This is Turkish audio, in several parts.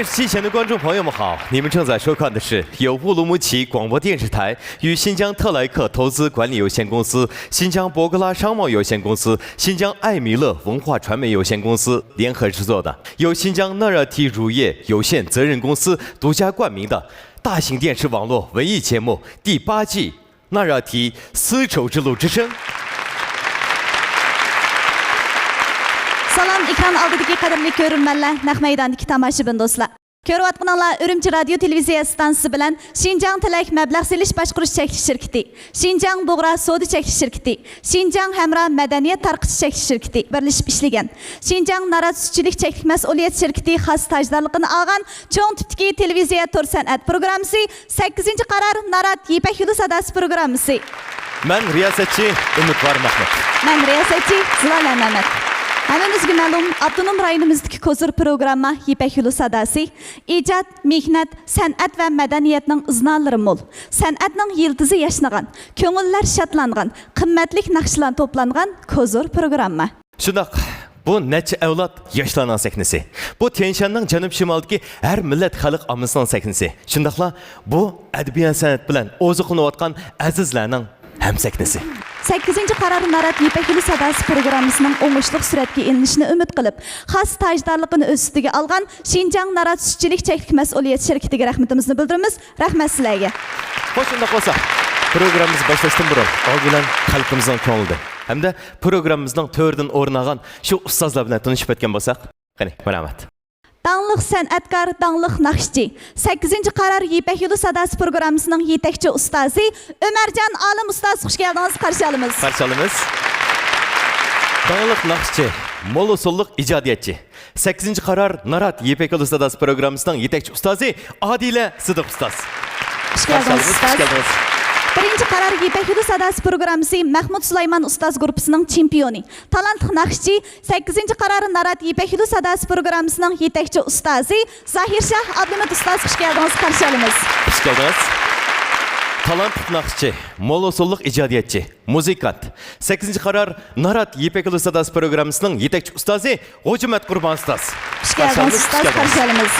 电视机前的观众朋友们好，你们正在收看的是由乌鲁木齐广播电视台与新疆特莱克投资管理有限公司、新疆博格拉商贸有限公司、新疆艾米勒文化传媒有限公司联合制作的，由新疆纳热提乳业有限责任公司独家冠名的大型电视网络文艺节目第8季《纳热提丝绸之路之声》。 Salam ekran oldidagi qadrli ko'rurmanlar, naq maydondagi tomoshabin do'stlar. Ko'rayotganinglar Urumchi radio televiziya stansiyasi bilan Xinjiang Tilak mablag' selish boshqarish cheklanish shirkati, Xinjiang Bug'ra savdo cheklanish shirkati, Xinjiang Hamra madaniyat tarqitish cheklanish shirkati birlashib ishlagan. Xinjiang Narat sutchilik cheklik mas'uliyat shirkati xos tojdorligini olgan cho'ng tipdagi televiziya to'r san'at programmasi 8-qaror Narat Yipak yo'li sadasi programmasi. Men riyosatchi Umidvor Mahmud. Men riyosatchi Zilola Mamat. Hammamizga ma'lum, avtonom rayonimizdagi Kozur programma Yipak yo'li sadasi, ijod, mehnat, san'at va madaniyatning iznolari mo'l. San'atning yildizi yashnagan, ko'ngillar shodlangan, qimmatli naqshlar to'plangan Kozur programma. Shundoq, bu necha avlod yoshlarning sahnasi. Bu Tianshanning janub shimolidagi har millat xalq ommasining sahnasi. Shundoqla, bu adabiyot san'at bilan oziqlanayotgan azizlarning ham sahnasi. 8-qaror Narat Yipak yo'li sadasi programmasining o'ngishli suratga ilinishini umid qilib, xos tojdorligini o'z ustiga olgan Xinjiang Narat sutchilik cheklik mas'uliyat shirkatiga rahmatimizni bildiramiz. Rahmat sizlarga. Xo'sh, unda bo'lsa, programmamiz boshlashdan burun oldin xalqimizning ko'nglida hamda programmamizning to'rdan o'rin olgan shu ustozlar bilan tanishib o'tgan bo'lsak, qani, marhamat. Dağlıq sənətkar, dağlıq naxşçı. 8-qaror Yipak yo'li sadasi programmasining yetakchi ustozi Ömercan Alim ustoz, xush keldingiz, qarshi olamiz. Qarshi olamiz. Dağlıq naxşçı, mo'l usulliq ijodiyatchi. 8-qaror Narat Yipak yo'li sadasi programmasining yetakchi ustozi Adila Sidiq ustoz. Xush keldingiz, ustoz. 1-qaror Yipak yo'li sadasi programmasi Mahmud Sulayman ustoz guruhining chempioni. Talantli naxşçı 8-qaror Narat Yipak yo'li sadasi programmasining yetakchi ustozi Zahirshah Abdumat ustoz, xush keldingiz, qarshi olamiz. Xush keldingiz. Talantli naxşçı, mo'l usulliq ijodiyatchi, muzikant. 8-qaror Narat Yipak yo'li sadasi programmasining yetakchi ustozi G'ojimat Qurbon ustoz. Xush keldingiz, ustoz, qarshi olamiz.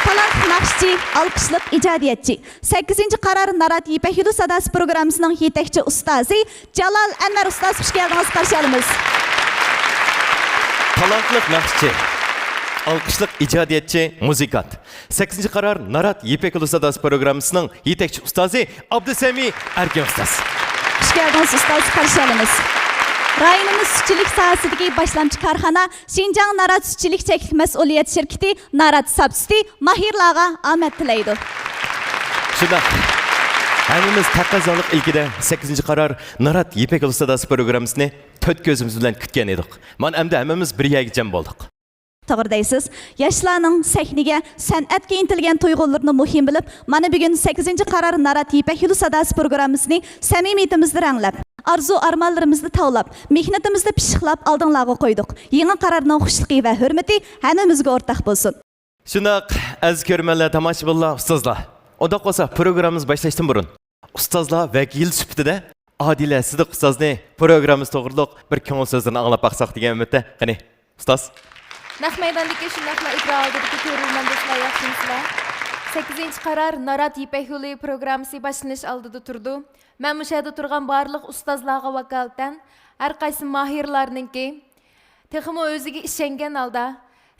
Talantli naxşçı, alqishliq ijodiyatchi. 8-qaror Narat Yipak yo'li sadasi programmasining yetakchi ustozi Jalol Anvar ustoz, xush keldingiz, qarshi olamiz. Talantli naxşçı, alqishliq ijodiyatchi, muzikant. 8-qaror Narat Yipak yo'li sadasi programmasining yetakchi ustozi Abdusami Arkan ustoz. Xush keldingiz, ustoz, qarshi olamiz. Rayonimiz sutchilik sohasidagi boshlamchi korxona Xinjiang Narat sutchilik cheklik mas'uliyat shirkati Narat Subsidy mahirlarga omad tilaydi. Shundoq, hammamiz taqozolik ilkida 8-qaror Narat Yipak yo'li sadasi programmasini to'rt ko'zimiz bilan kutgan edik. Mana endi hammamiz bir yerga jam bo'ldik. To'g'ri deysiz. Yoshlarning sahnaga, san'atga intilgan tuyg'ularini muhim bilib, mana bugun 8-qaror Narat Yipak yo'li sadasi programmasini samimiyatimizda ranglab, arzu armonlarimizni tavlab, mehnatimizni pishiqlab oldinlarga qo'ydik. Yangi qarorning xushligi va hurmati hammamizga o'rtaq bo'lsin. Shundoq, aziz ko'rmanlar, tomoshabinlar, ustozlar. Unda qolsa programmamiz boshlashdan burun ustozlar vakil sifatida Adila Sidiq ustozni programmamiz to'g'riliq bir ko'ngil so'zlarini anglab baqsaq degan umidda. Qani, ustoz. Naq maydondagi shundoqla ekran oldidagi ko'ruvman do'stlar, yaxshimisizlar? 8-qaror Narat Yipak yo'li programmasi boshlanish oldida turdi. Men bu yerda turgan barliq ustozlarga vakolatan har qaysi mahirlarninki texmo o'ziga ishongan holda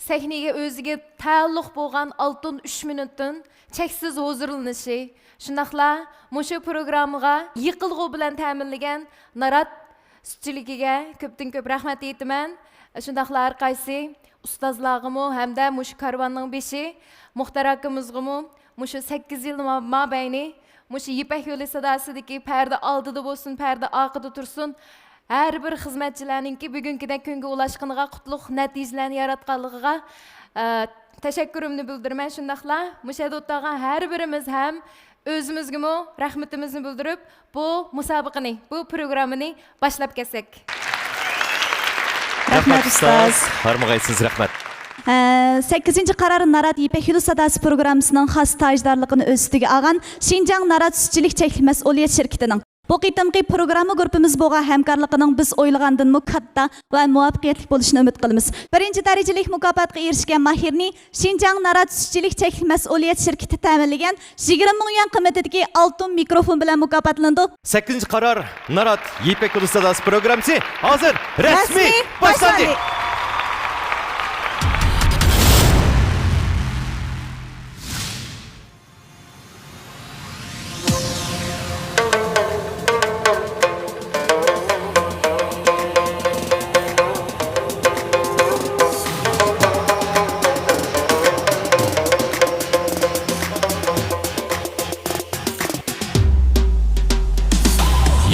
sahnaga o'ziga taalluq bo'lgan oltin 3 minutdan cheksiz huzurlanishi, shundoqla mushu programmaga yiqilg'u bilan ta'minlagan Narat sutchiligiga ko'pdan ko'p rahmat aytaman. Shundoqla har qaysi ustozlarga hamda mushu karvonning beshi muhtarakimizga mushu 8 yil mobayni mushu Yipak yo'li sadasidagi parda oldida bo'lsin, parda orqada tursin. Har bir xizmatchilarningki bugünkidek kunga ulashganiga qutlug' natijalarni yaratganligiga tashakkurimni bildiraman. Shundoqla mushu yerda o'tirgan har birimiz ham o'zimizga rahmatimizni bildirib, bu musobaqani, bu programmani boshlab kelsak. Rahmat ustoz. Harmag'aysiz, rahmat. 8-qaror Narat Yipak yo'li sadasi programmasining xos tojdorligini o'z ustiga olgan Xinjiang Narat sutchilik cheklik mas'uliyat shirkatining Bu qitimqi programma gruppamiz bo'lgan hamkorligining biz o'ylagandan katta va muvaffaqiyatli bo'lishini umid qilamiz. Birinchi darajalik mukofotga erishgan mahirni Xinjiang Narat Sutchilik chekli mas'uliyat shirkati ta'minlagan 20 ming yuan qiymatidagi oltin mikrofon bilan mukofotlandi. 8. karar Narat Yipek Yolu Sadası programısı hazır. Resmi başladı.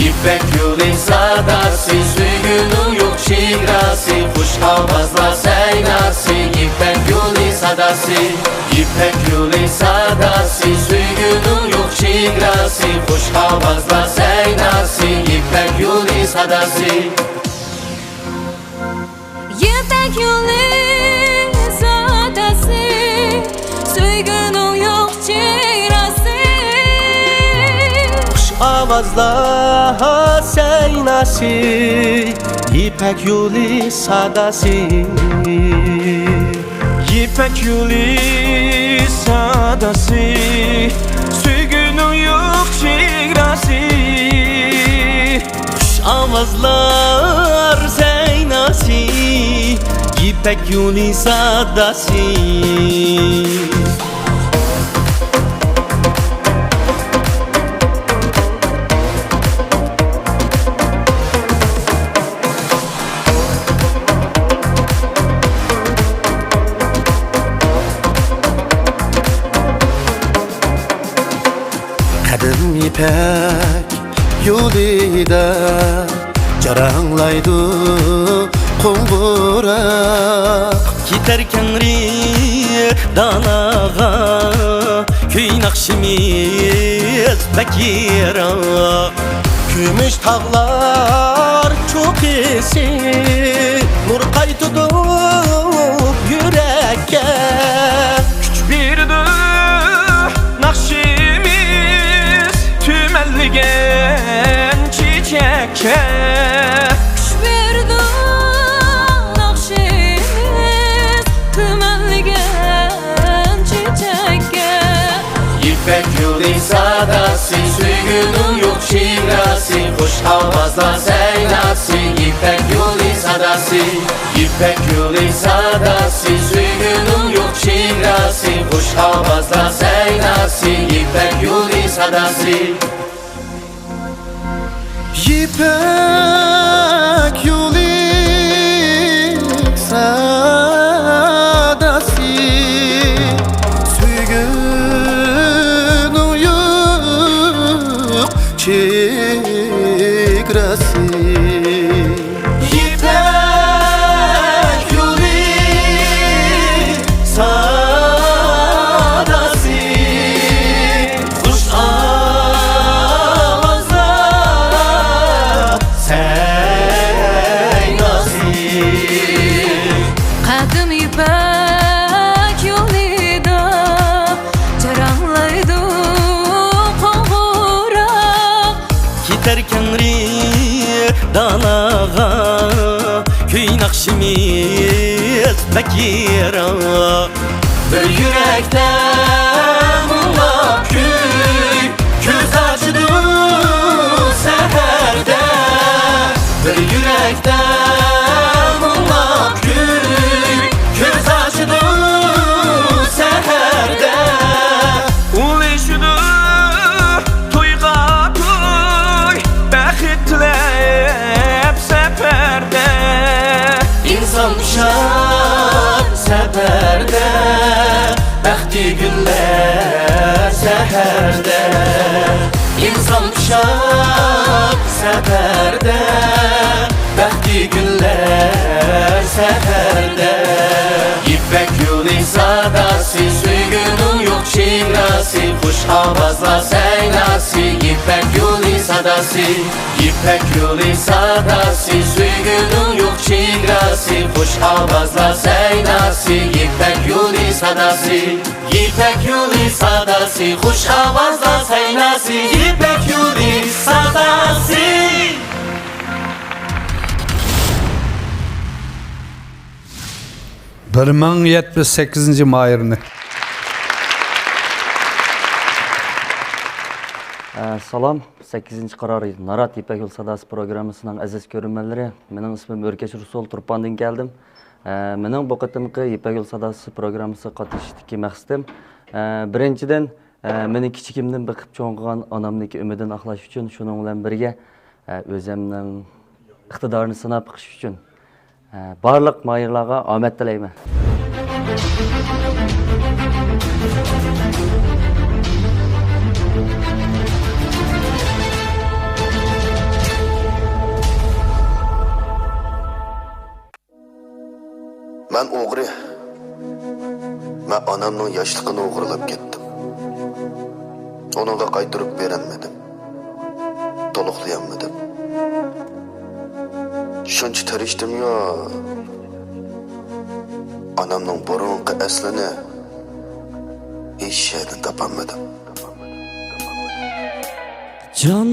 İpek yolu sadası, suygunun yok şigrası, kuş havazla seynası. İpek yolu sadası, İpek yolu sadası, suygunun yok şigrası, kuş havazla seynası. İpek yolu sadası. İpek yolu sadası, suygunun yok şigrası. Avazla seynası, İpek yolu sadası. İpek yolu sadası, suygunun yok şigrası. Kuş avazlar seynası, İpek yolu sadası. Kadim ipek yolida jaranglaydı qo'ng'uroq. Ketarkan danaga kuy naqshimiz bakiroq. Kumush tog'lar cho'qisi nur qaytidi yurakka. Kuch berdi naqshimiz tümelligen çiçekke. Kuş verdi nakşimiz, tümenligen çiçekke. İpek yolu sadası, suygunun yok şigrası, kuş havazla seynası. İpek yolu sadası, İpek yolu sadası, suygunun yok şigrası, kuş havazla seynası. İpek yolu sadası. İpek yolu sadası, suygunun yok şigrası. İpek yolu sadası, kuş avazla seynası. Kadim ipek yolida jaranglaydı qo'ng'uroq. Ketarkan danaga kuy naqshimiz bakiroq. Bir yurakda mullab kuy ko'z ochdi saharda. Bir yurakda mullab kuy ko'z ochdi saharda. Ulashdi to'yga to'y, baxt tilab safarda. İnsan düşer seferde, baxtli günler seherde. İnsan düşer seferde, baxtli günler seherde. İpek yolu sadası, suygunun yok şigrası, kuş avazla seynası. İpek yolu sadası, İpek yolu sadası, suygunun yok şigrası, kuş avazla seynası. İpek yolu sadası İpek yolu sadası Kuş avazda seynası İpek yolu sadası 1078 mayırını. Salam, 8-ci qarar Narat İpek Yol Sadası programısının aziz görünmələri. Mənim ismim Örkeş Rusol Turpandan gəldim. Mənim bu qatımqı İpek Yol Sadası programısı qatışdaki məqsədim birinciden məni kiçikimdən baxıb çoğunğan anamdakı ümidini aqlaş üçün, şunun bilan birgə özümnin iqtidarını sınab baxış üçün barlıq mayırlarga omad tilayman. Ben oğru. Ben anamның yaşlığını oğurlap gittim. Onunla qaytırıp verenmedim. Toluqlayamadım. Şunca tarıştım ya. Anamның burunqı əslini hiç şeyden tapamadım. Can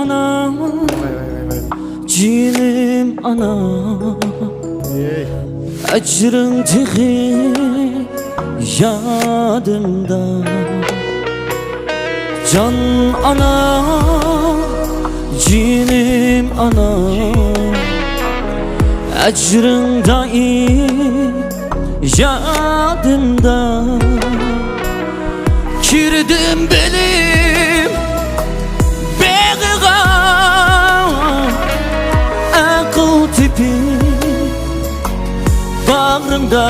anam, cinim anam, ecrin tığı yadımda. Can anam, cinim anam, ecrin daim yadımda. Kirdim benim beğiğa akıl tipi bağrımda.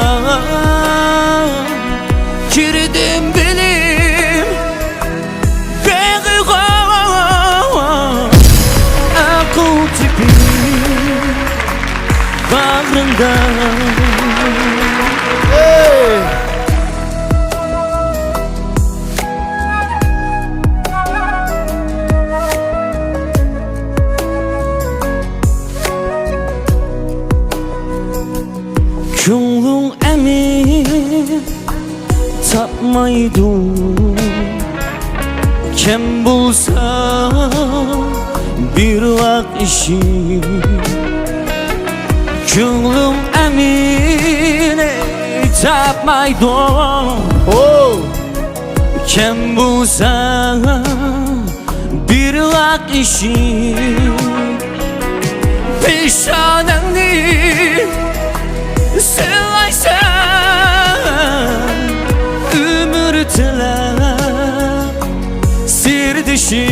Kirdim benim beğiğa akıl tipi bağrımda. Könlüm emin tapmaydı. Kim bulsa bir vak işi. Könlüm emin tapmaydı. Kim bulsa bir vak işi. Pişanenli seversen ömür tile sir dişi.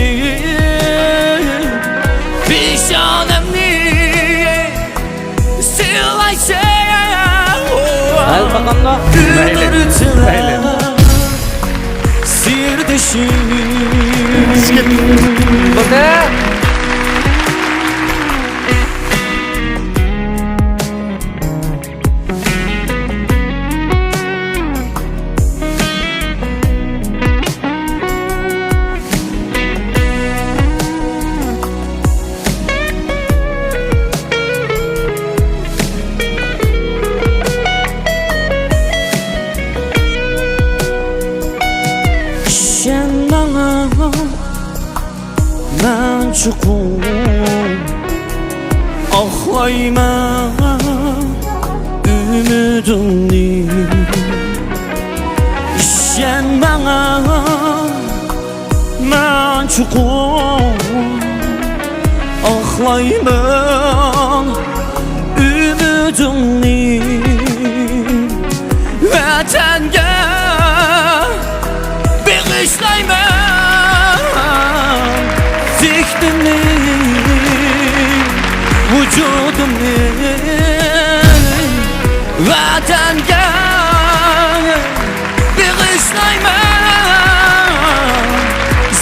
Pişanemni seversen ömür tile sir dişi. Sen bana ben çukur ahlayma ümidini. Sen bana ben çukur ahlayma ümidini. Vatanga bağışlayma zihnimi, vücudumu. Vatanga bağışlayma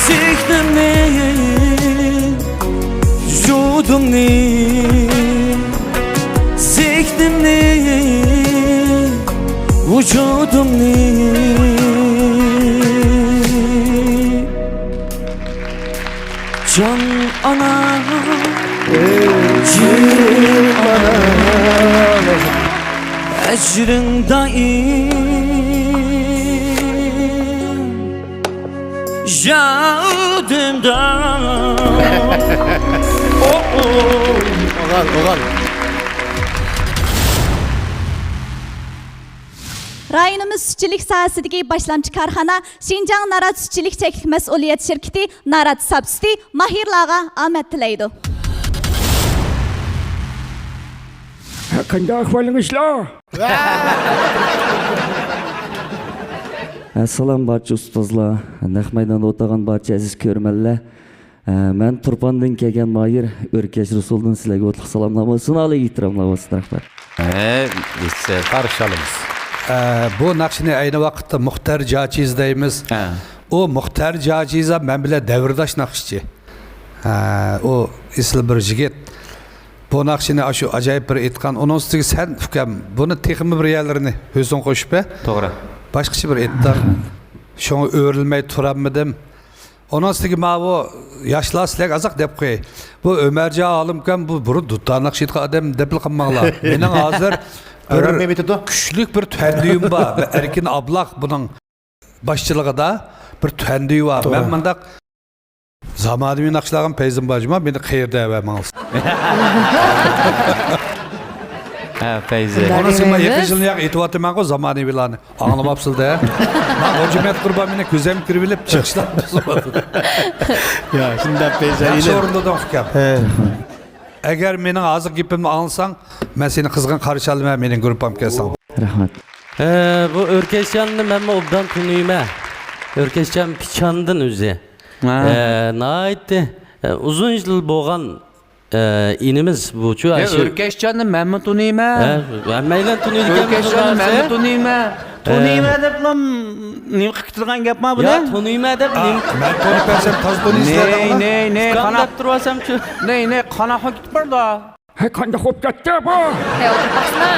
zihnimi, vücudumu. Zihnimi, vücudumu. Can anam, cinim anam, ecrin daim Jadımdan Oğlan. Rayonimiz sütçülük sohasidagi boshlamchi korxona Şinjan Narat Sütçülük Cheklik Mas'uliyat Şirketi Narat Sapsiti mahirlarga omad tilaydi. Qanday ahvolingizlar? Assalomu barcha ustozlar, naq maydonda o'tirgan barcha aziz ko'rmanlar. Men Turpandan kelgan Mayir Örkeş Rusul'dan sizlarga o'tliq salomlamasini alik ehtiromlar olsun rahmat. Biz karışalımız. Bu naqshni ayni vaqtda Muxtar Jachiz deymiz. O Muxtar Jachiza men bilan davrdosh naqshchi. O isli bir yigit. Bu naqshni shu ajoyib bir aytgan. Uning ustiga sen ukam buni texmi bir yerlarini o'zing qo'shib, To'g'ri. Boshqacha bir aytdim. Şunu öğrenmey turammadım. Onun üstüne bu yaşlar sizler azak dep koy. Bu Ömerci alımken bu buru duttanaq şitqa adam depil qılmaqlar. Menin hazır küçlük bir tühendüyüm var. Erkin ablaq bunun başçılığında bir tühendüyü var. Ben mındaq zamanımın naqşlağım peyzim bacıma beni qeyrde evemağız. Feyzi. Onun için ben 2 yıl yak itibatı ben o zamanı bilanı. Anlamapsıl da ya. Ben hocamet kurban beni gözem kırbilip çıkışlar. Ya şimdi Feyzi Yaxşı orunda da hüküm. Eğer menin azık gipimni alsan, ben seni kızgın karşı almaya menin grupam kelsen. Rahmat. Bu Örkeşcan'ı ben obdan tunuyma. Örkeşcan piçandın özü. Naitti. Uzun yıl boğan inimiz bu şu Örkeşcan'ı Mehmet Tunuyma. Meylen tunuydu. Örkeşcan'ı Mehmet Tunuyma. Tunuyma dep lan nima qilgan gap ma bu? Ya tunuyma dep nim. Ben tonu persem taz tonu izledim. Ne Kanap durasam şu. ne qanaqa gitib bordi. Qanday xo'p ketdi bu? He oturup baksana.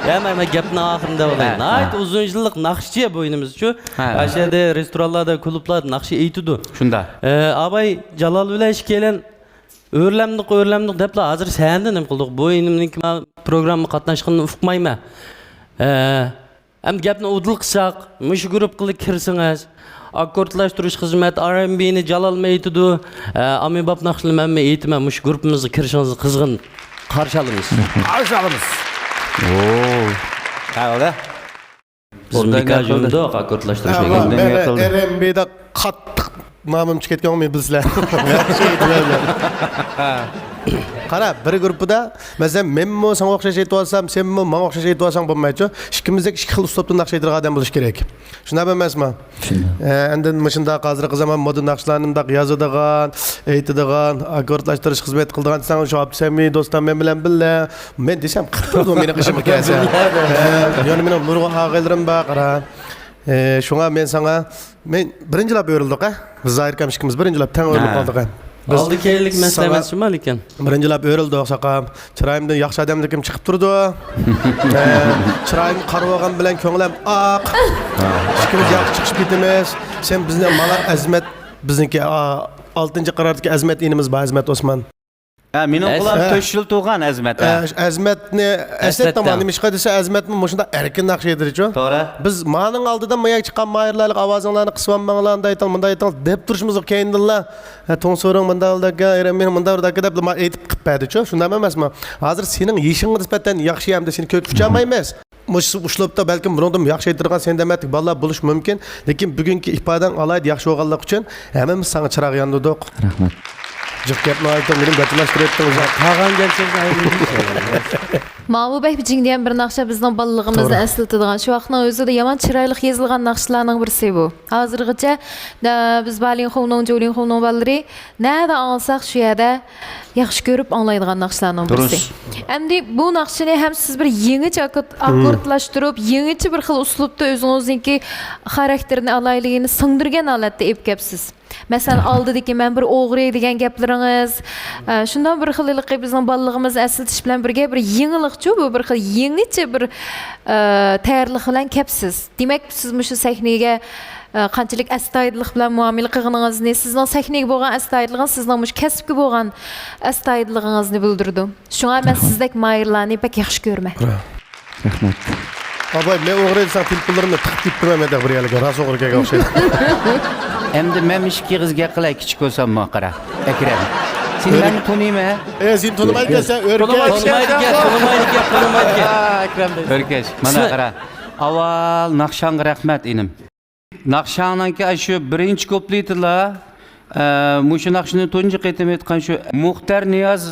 Ya men gapning oxirida bo'laydi. Nayt uzun yillik naqshchi bu inimiz şu. Aşağıda restoranlarda, klublarda naqshi aytidi. Shunda. Abay Jalal bilan ish kelen Örlemdik depla hazır senden nim qildik. Bu inimning programma qatnashganini uqmayman. Hem gapni udil qilsak, mush guruh qilib kirsingiz. Akkordlashtirish xizmat R&B'ni Jalal aytidi. Amibab naqshni men aytman, mush guruhimizga kirishingizni qizg'in qarshi olamiz. Qarshi olamiz. Ha ola. Biz mikajunda akkordlashtirish R&B'da qattiq namım çıketken olmuyor bizler. Qara bir grupda mesela men mo sana o'xshash aytib olsam, sen mo menga o'xshash aytib olsang bo'lmaydi. Ikkimizdek ikki xil uslubda naqsh aytadigan odam bo'lish kerak. Shunda emasmi? Endi mashunda hozirgi zamon moda naqshlarni yozadigan, aytadigan, akkordlashtirish xizmat qiladigan sen shu Abdusami do'stim men bilan billa. Men desam qildi meni qishimga kelsa. Yani mening nurg'un og'aylarim bor, qara. Şuna men sana birincilab öğrildik ha. Biz Zahirkam ikkimiz birincilab tang öğrilib qoldik ha. Oldi kelinlik masalamasi nima ekan? Birincilab öğrildik saqam. Chiroyimdan yaxshi odamlikim chiqib turdi. Chiroyim qarab olgan bilan ko'nglim oq. Ikkimiz yaxshi chiqib ketamiz. Sen bizni malar azmat bizniki 6-qarordagi azmat inimiz bor, Azmat Osman. Mening qulam 4 yil to'g'an Azmat. Azmatni asad tomoni nima desa Azmatmi shunda erkin naqsh edichi. To'g'ri. Biz maning oldidan moyak chiqqan mayirlarlik ovozinglarni qisib olmanglar, bunday aytal deb turishimizga keyindinlar. To'ngso'ring bundaldagi, men bundaldagi deb aytib qilibdi-chu. Shunda emasmi? Hozir sening yeshingga nisbatan yaxshi ham seni ko'p kuchamaymiz. Mush uslubda balkim birondim yaxshi ayttirgan sen dematlik bolalar bo'lish mumkin, lekin bugungi ifodang alaydi yaxshi bo'lganlik uchun hammamiz sana chiroq yondirdik. Rahmat. Jiq gapni aytdim, meni gapirtiribdingiz. Tag'an gelsanglar aytmaysiz. Mahmud Bey biçingdeyen bir naqşa bizden balılığımızda əsıltıdığan. Şu vaxtın özü de yaman çıraylık yazılgan naqşlarının birisi bu. Hazırgıca biz Balin Xovnon, Jolin Xovnon balları nerede alsak şu yerde yaxşı görüp anlaydıgan naqşlarının birisi. Hem de bu naqşını hem siz bir yeniçe akkordlaştırıp, yeniçe bir xil uslupta özünüzdeki karakterini alaylığını sındırgan alatda epkepsiz. Mesela aldidiki men bir o'g'ri degan gaplarınız, shundan bir xillik bizning ballig'imiz asiltish bilan birga bir yengillikchi bu bir xil yengicha bir tayyorlik bilan kepsiz. Demak siz mushu sahnaga qanchalik astoydillik bilan muomala qilganingizni, sizning sahnaga bo'lgan astoydiligingiz, sizning mush kasbga bo'lgan astoydiligingizni bildirdi. Shunga men sizdek mayirlarni pek yaxshi ko'raman. Rahmat. Abay men o'g'ri desam, tilpullarimni tiqib ketdim men bir yerga, ras o'g'riga o'xshaydi. Endi men ikki qizga qilay kichik bo'lsam qara. Akram. Sen meni taniymi? Sen tanımaydı ki sen örkeş. Tanımaydı ki. Akram Bey. Örkeş. Mana qara. Avval Naqshanga rahmat inim. Naqshangniki shu birinchi ko'plitlar. Mushu naqshni tunji qaytim aytgan shu Muxtar Niyoz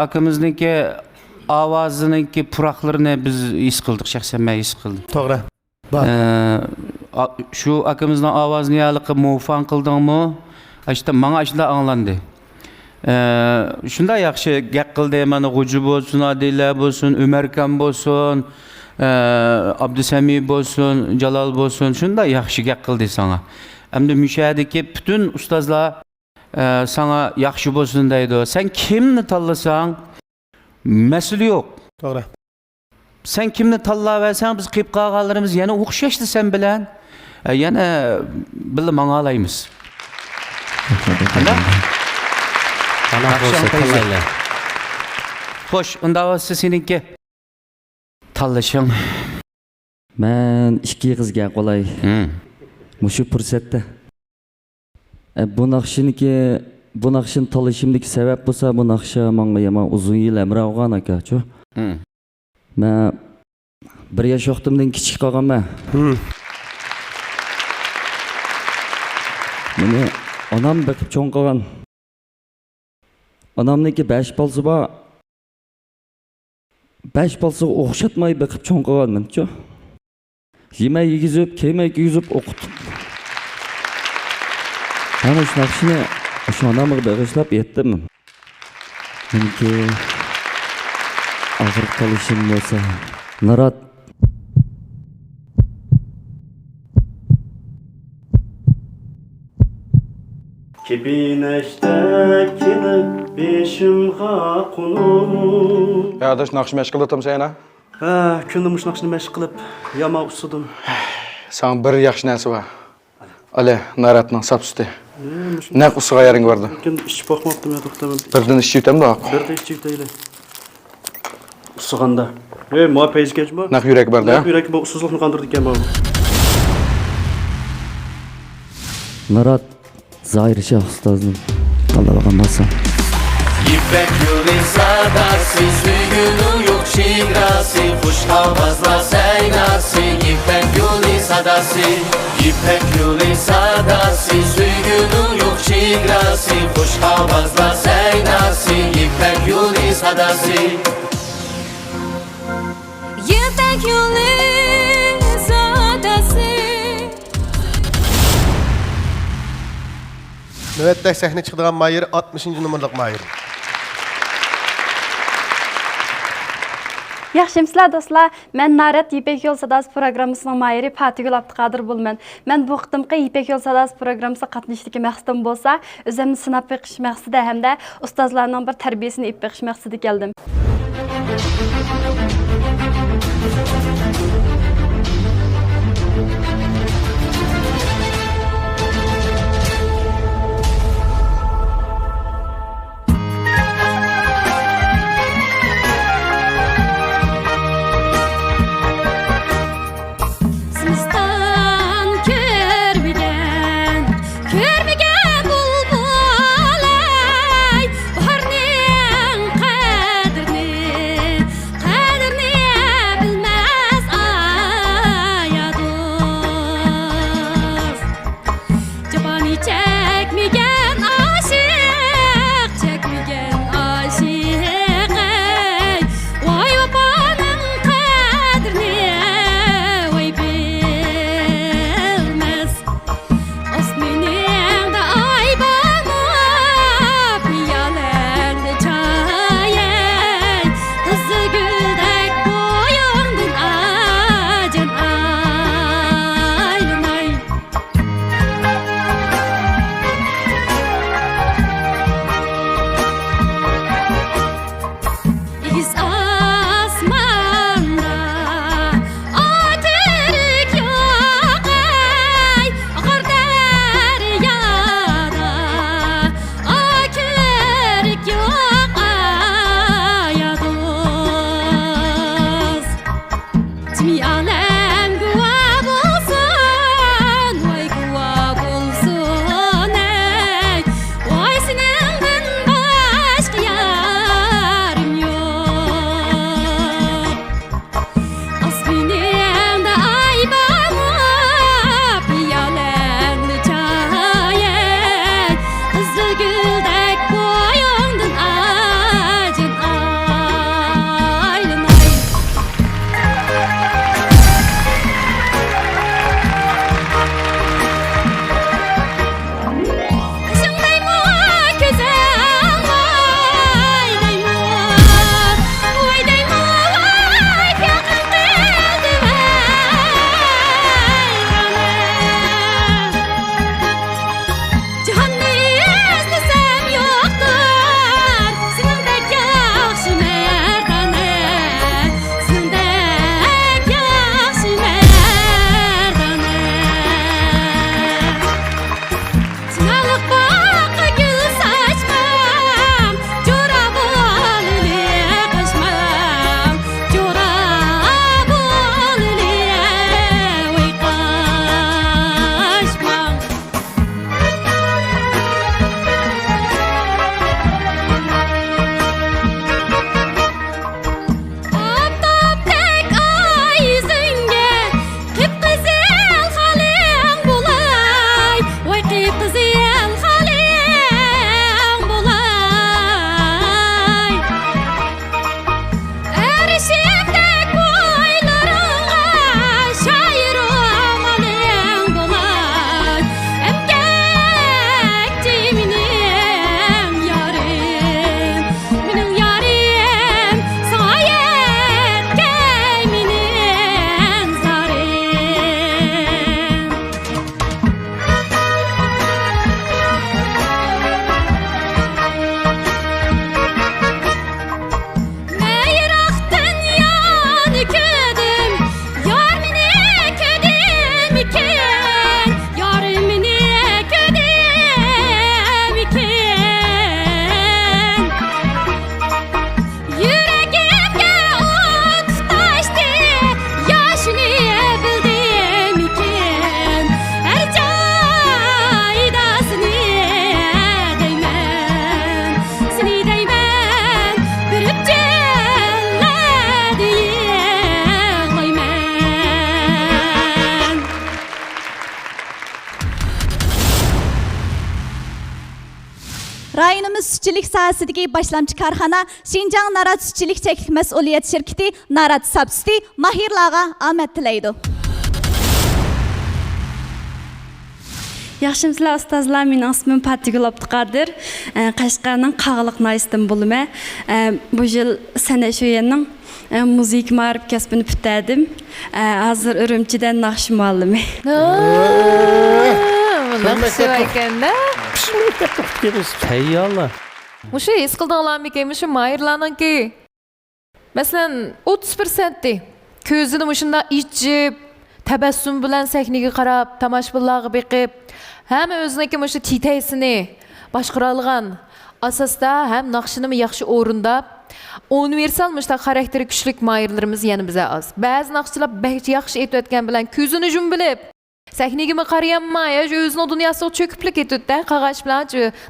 akamizniki ovoziniki puroqlarini biz his qildik, shaxsan men his qildim. To'g'ri. Shu akamizning ovozini yaliqib muvafan qildingmi? Ashta menga ashula anglandi. Shunda yaxshi gap qildi, mana G'uji bo'lsin, Adila bo'lsin, Umarkam bo'lsin, Abdusami bo'lsin, Jalol bo'lsin, shunda yaxshi gap qildi sana. Endi müşahideki bütün ustazlar sana yaxshi bo'lsin deydi. Sen kimni tanlasan, mesele yok. Doğru. Sen kimni tanlaversen biz qilib qolganlarimiz yana o'xshashdi sen bilan. Yana birga mang'alaymiz. Ana bo'lsa tanlaylar. Xo'sh, unda bo'lsa seniki tanlashing. Men ikki qizga qolay. Mushu fursatda bu naqshini tanlashimdagi sabab bo'lsa, bu naqsha menga yomon uzun yil amr olgan aka-chu. Men 1 yosh vaqtimdan kichik qolganman. Meni onam bakib cho'ng qolgan. Onamniki 5 bolsa bor. 5 bolsa o'xshatmay bakib cho'ng qolganman-chu. Yemək yigizib, kiymək yigizib o'qitib. Ana shu naqshni shu onamga bag'ishlab yetdim. Meniki og'ir qolishim bo'lsa, Narat Kibinəşdə kilib beşimğa qonur. Ya adaş naqsh məşğul etim səni. Kündüm şu naqshni məşq qilib, yama usudim. Sana bir yaxshi narsa bor. Ale, Naratning sap suti. Naq usuga yaring vardı. Kim içib baxmapdım ya to'xtaman. Birdan ichib yutamda. Birda ichib deyli. Usuganda. Ma peyzgechmi? Naq yurak barda. Naq yurak bu usuzlikni qandirdi ekan bu. Narat Zahir Şah ustazım. Allah'a bakmazsan. İpek yolu sadası, suyunu yok şigrası, kuş havazla seynası. İpek yolu sadası, İpek yolu sadası, suyunu yok şigrası, kuş havazla seynası. İpek yolu sadası. İpek yolu sadası. Növbətdə səhnə çıxdığan Mayır 60-cı numaralı Mayır. Yaxşımsızlar dostlar, mən Narat İpek Yol Sadası proqramısının mayiri Fatigül Abdüqadir bulman. Mən bu qıtımqı İpek Yol Sadası proqramısı qatnışdaki məqsədim bolsa, özümün sınab beqiş məqsədi həm də ustazlarının bir tərbiyəsini ip beqiş məqsədi gəldim. Alem guva bulsun, vay guva bulsun. Rahatımız sütçülük sahasındaki başlamcı karxana Şinjan Narat Sütçülük Çeklik Mesuliyet Şirketi Narat Sapsüti Mahirlağa amet tilaydı. Yaxşımsızlar ustazlar, mening ismim Patigul Abduqadir. Qashqarning Qag'liq naysdan bo'lma. Bu yil sana shu yerning muzik ma'rif kasbini bitirdim. Hozir Urumchidan naqsh muallimi. Naqshi ekan-da. Tayyorlar. Mushu his qildinglarmi, mushu mayirlarninki. Masalan, 30% ko'zini mushunda ichib, tabassum bilan sahnaga qarab, tomoshabinlarga beqib, hamma o'ziniki mushu titaysini boshqara olgan asosda ham naqshinimi yaxshi o'rindab, universal mushta xarakteri kuchli mayirlarimiz yana biza oz. Ba'zi naqshchilar yaxshi aytayotgan bilan ko'zini jumbilib, sahnaga qarayapman, o'zining dunyosiga cho'kib ketdi-da, qog'oz bilan,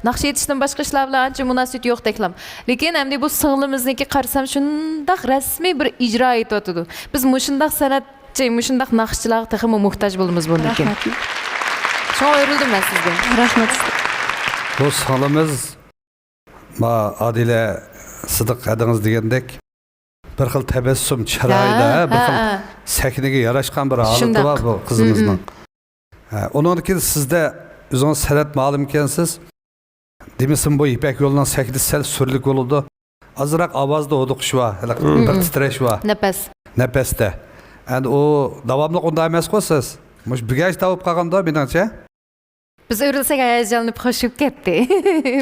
naqsh aytishdan boshqa ishlar bilan munosabat yo'q deklam. Lekin endi bu singlimizniki qarasam shundaq rasmiy bir ijro etyotdi. Biz mushundaq san'at shundaq naqshchilarga texmi muhtoj bo'lamiz bundan keyin. Shu o'yrildim men sizga. Rahmat. Bu salimiz ma Adile Sıdık adınız degandek bir xil tabassum chiroyda, bir xil sahnaga yarashgan bir holati bor bu qizimizning. Onun ki sizde o'zingiz san'at ma'lum ekansiz. Demisin bu ipak yo'lining sahnasi sal surlik bo'ldi. Azroq ovozda o'diqish va bir titrash va nafasda. Endi o davomli unday emas qo'ysiz. Mush bigaj tavib qolganda meningcha. Biz o'rilsak hayajonlanib qo'shib ketdi.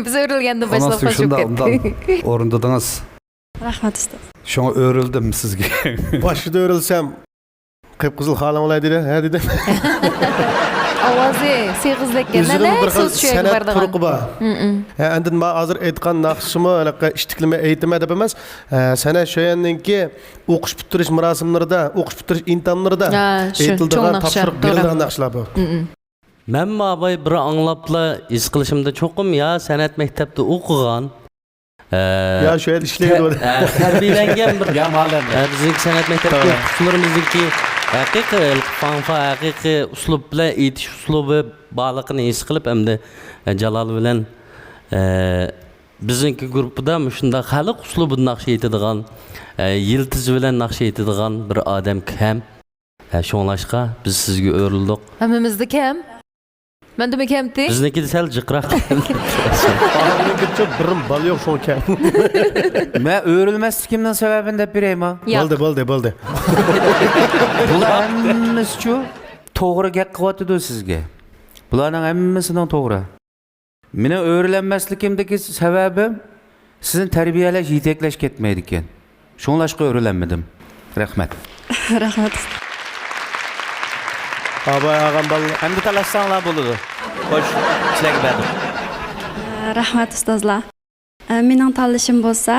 Biz o'rilgandan boshlab qo'shib ketdi. O'rindadingiz. Rahmat ustoz. Şuna öğrildim sizge. Başida o'rilsam qip-qizil xolam olaydi-da, ha dedi. Ovozi seg'izlikka nima so'z tushaydi bardagan. Turqi bor. Endi men hozir aytgan naqshimi, anaqa ishtiklimi aytma deb emas. Sana shu yerdagi o'qish bitirish marosimlarida, o'qish bitirish imtihonlarida aytiladigan topshiriq berilgan naqshlar bu. Men mabay bir anglapla his qilishimda cho'qim ya san'at maktabida o'qigan. Ya şu yerda ishlaydi. Tarbiylangan bir bizning san'at maktabi o'quvchilarimizniki haqiqiy fanfa, haqiqiy uslub bilan aytish uslubi borligini his qilib, hamda Jalol bilan bizningki guruhda shunda xalq uslubida naqsh aytadigan, yiltiz bilan naqsh aytadigan bir odam kam. Shunlashqa biz sizga o'rildik. Hammamizda kam. Menda mi kamti? Bizniki sal jiqroq. Ahamiga çok birim bal yo'q şu kam. Men o'rilmasligimning sababini deb beraymi? Bo'ldi. Bular hammasi to'g'ri gap qilyapti sizga. Bularning hammasining to'g'ri. Meni o'rilanmasligimdagi sababim sizni tarbiyalash, yetaklash ketmaydi ekan. Shunlashqa o'rilanmadim. Rahmat. Rahmat. Abay ağam bal. Hamda talashsanlar bo'ladi. Xo'sh, sizlarga berdim. Rahmat ustozlar. Mening tanlashim bo'lsa,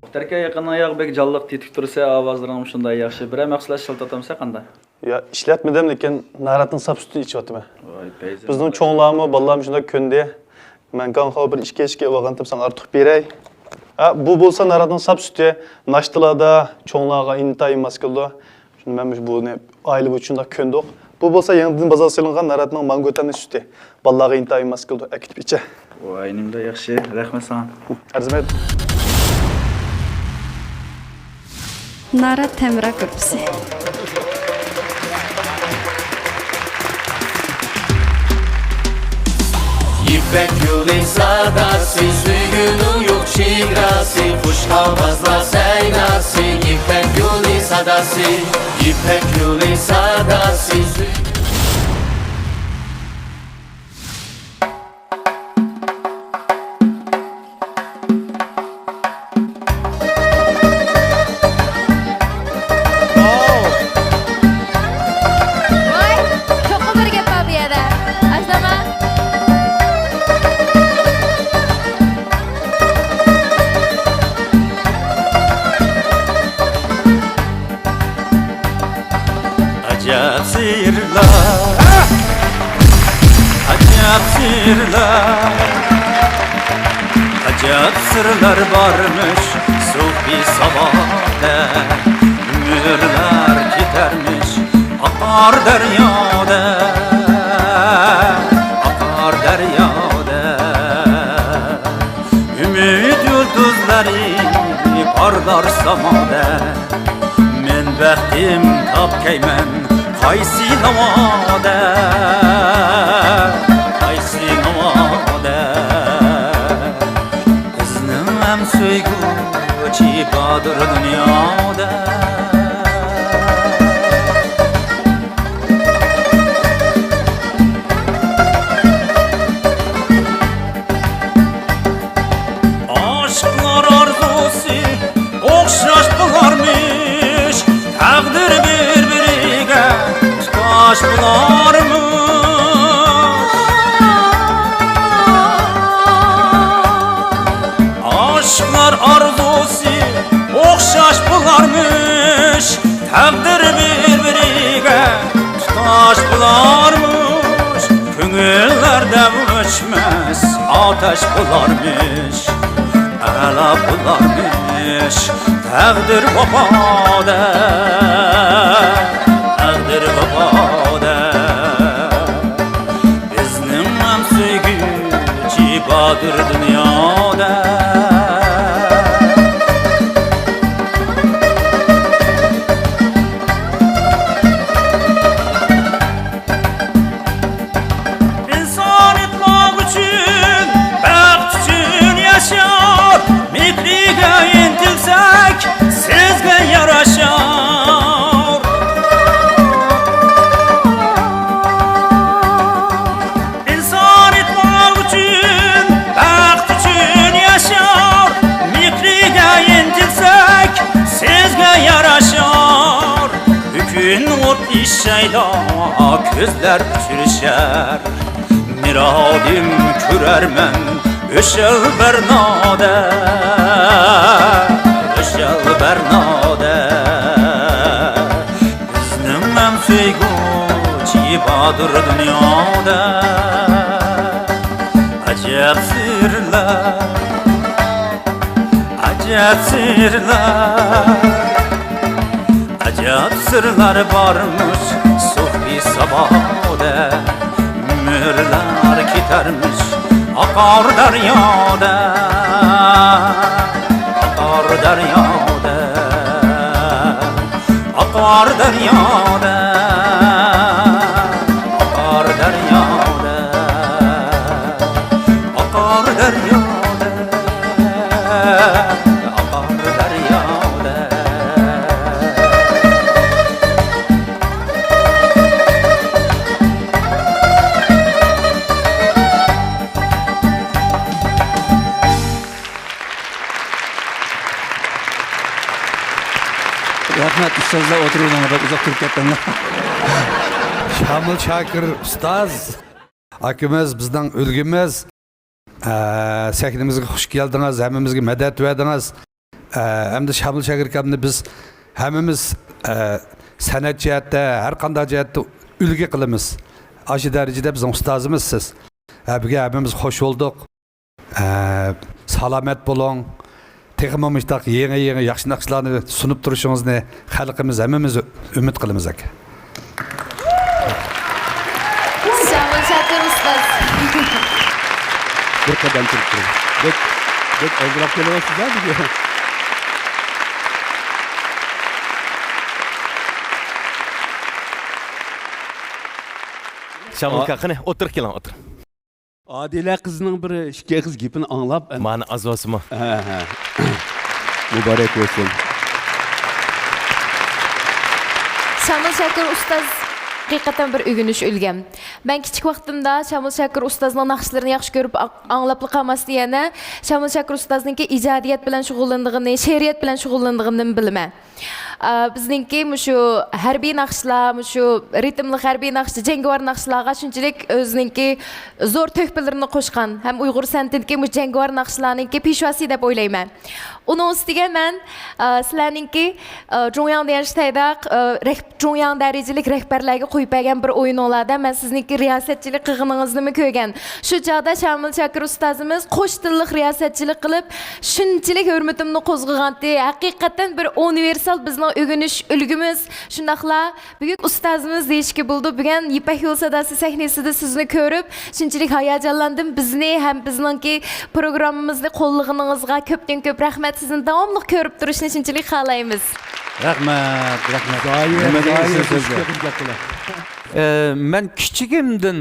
Muhtarga yaqin oyoq bek jalliq tetik tursa, ovozlarim shunday yaxshi. Bir mahsulot shiltatamsa qanday? Ya ishlatmadim lekin naratning sapsutini ichyapman. Bizning cho'nglarmi, balalarım shunda ko'ndi. Men qanqa bir ishga olgandim, sen ortiq beray. Bu bo'lsa naratning sapsuti nashtalarda cho'nglarga intayin maskildi. Shuni men buni oila uchun da ko'ndik. Bu bo'lsa yangidan bozor silingan naratning mango'tani suti. Balalarga intayin maskildi. Akitib icha. Voy, nimda yaxshi. Rahmat sana. Arzimaydi. Narat Temra Köprüsü. İpek yolu sadası, suyunu yok şigrası, kuş havazla seynası. İpek yolu sadası, İpek yolu sadası. Acayip sırlar varmış Sufi sabahda Ömürler gidermiş Akar deryada akar deryoda ümit yulduzları parlar samada men baxtim topkayman qaysi navoda qaysi navoda bizning ham so'yguchi bodir dunyoda aşklar arzusu o'xshash bo'larmish taqdir bir-biriga tutash bo'larmish aşklar arzusu o'xshash bo'larmish taqdir bir-biriga tutash bo'larmish ko'ngillarda o'chmas otash bo'larmish ala bularmış taqdir vafoda taqdir vafoda bizning ham so'yguchi bodir dunyoda inson itmoq uchun baxt uchun yashar mikriga intilsak sizga yarashar inson itmoq uchun baxt uchun yashar mikriga intilsak sizga yarashar bugün o't ishaydo ko'zlar uchrashar mirodim ko'rarman o'shal barnoda o'shal barnoda bizning ham so'yguchi bodir dunyoda ajab sirlar ajab sirlar ajab sirlar bormish suhbi saboda umrlar ketarmish akar daryoda akar daryoda akar daryoda akar daryoda akar daryoda akar daryoda Rahmat ustozlar o'tiruvdilar, uzoq turib ketdilar. Shamil Shakir ustoz akamiz bizning ulgimiz. Sahnimizga xush keldingiz, hammamizga madad verdingiz. Hamda Shamil Shakir akamni biz hammamiz san'at jihatda, har qanday jihatda ulgi qilamiz. Aşı darajada bizning ustozimiz siz. Buga hammamiz xush bo'ldik. Salomat bo'ling. Texmo müştaq yeni yaxshi naqshlarni sunib turishingizni xalqimiz hammamiz umid qilamiz aka. Shamil Shakir ustoz. Bir qadam turib turing. Deb oldilab kelyapsizlar bizga. Shamil aka qani o'tir keling o'tir. Adile kızının bir şike kız gipini anlap. Mani azosimi. Mübarek olsun. Shamil Shakir ustoz haqiqatan bir o'g'inish o'lgan. Men kichik vaqtimda Shamil Shakir ustozning naqshlarini yaxshi ko'rib anglab qolmasdi yana. Shamil Shakir ustozningki ijodiyat bilan shug'ullandigini, she'riyat bilan shug'ullandigini bilaman. Bizningki shu harbiy naqshlar, shu ritmli harbiy naqshlar, jangovar naqshlarga shunchalik o'zininki zo'r to'hpalarini qo'shgan. Ham Uyg'ur san'atidagi jangovar naqshlarningki peshvasi deb o'ylayman. Uning ustiga men sizlarningki Jongyang Denshitayda Jongyang darajalik rahbarlarga qo'yib bergan bir o'yinlarda men sizningki riyosatchilik qilganingizni ko'rgan. Shu chog'da Shamil Shakir ustozimiz qo'sh tillik riyosatchilik qilib, shunchalik hurmatimni qo'zg'agandi. Haqiqatan bir universitet misal bizning o'rganish ulgimiz, shundaqla buyuk ustozimiz deyishga bo'ldi. Bugun Ipak yo'l sadasi sahnasida sizni ko'rib, shunchalik hayajonlandim. Bizni ham bizningki programmamizni qo'llag'iningizga ko'pdan-ko'p rahmat. Sizni davomli ko'rib turishni shunchalik xohlaymiz. Rahmat. Men kichigimdan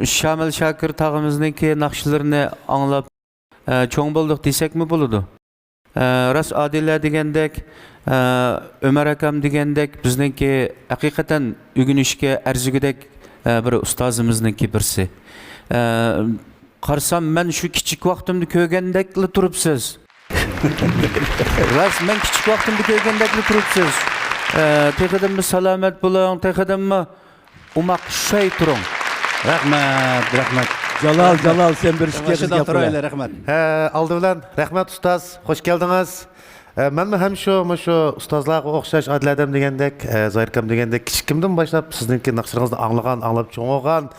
Şamil Şakir tağımızdaki naqşlarını anlap çoğun bulduk desek mi buludu? Ras Adile degendek, Ömer Akam degendek bizdeki hakikaten ügünüşke erzigidek bir ustazımızdaki birisi. Qarsam men şu kichik vaqtimda ko'rgandekli turibsiz. Ras men kichik vaqtimda ko'rgandekli turibsiz. Texadimmi salomat bo'ling, texadimmi umaq shay turing. Rahmat. Jalal sen bir şikayet yapma. Rahmat. Aldı bilan rahmat ustaz, hoş geldiniz. Men ham shu ustozlarga o'xshash Adil adam degandek, Zoirkam degandek kichikimdan boshlab sizningki naqshlaringizni anglab cho'ng olgan.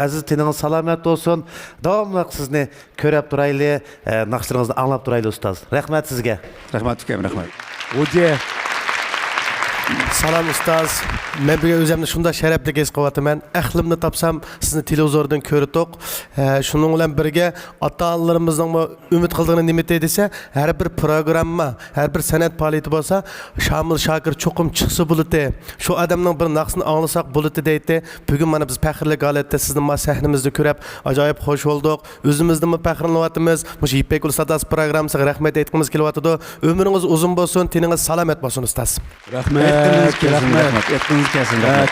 Aziz tininiz salomat bo'lsin. Davomli sizni ko'rib turayli, naqshlaringizni anglab turayli ustoz. Rahmat sizga. Rahmat ukam, rahmat. O'je Salam ustoz. Men bu o'zimni shunda sharafli his qilyapman. Aqlimni topsam sizni televizordan ko'rdik. Shuning bilan birga ota-onalarimizning umid qildig'ini nima desa, har bir programma, har bir san'at faoliyati bo'lsa, Şamil Şakir cho'qim chiqsa bo'ladi. Shu odamning bir naqsini anglasak bo'ladi deydi. Bugun mana biz faxrli holatda sizni ma sahnamizni ko'rib, ajoyib xush bo'ldik. O'zimizni faxrlanyapmiz. Mush Ipak yo'l sadasi programmasiga rahmat aytgimiz kelyapti. Ömrünüz uzun bo'lsin, teningiz salomat bo'lsin ustoz. Rahmat.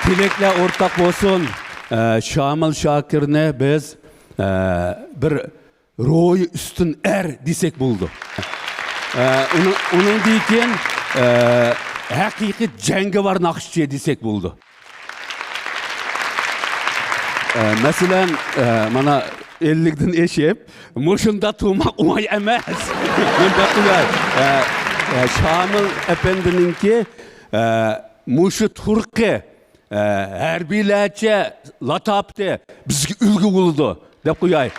Tilekle ortak olsun. Şamil Şakir'ne biz bir roy üstün desek buldu. Onun deyken hakiki cengi var nakşçıya desek buldu. Mesela bana 50'den eşip, muşunda tuğmak umay emez. Şamil Efendi'ninki muşu Turki harbiylerce latapte bizge ülgü buldu dep koyay.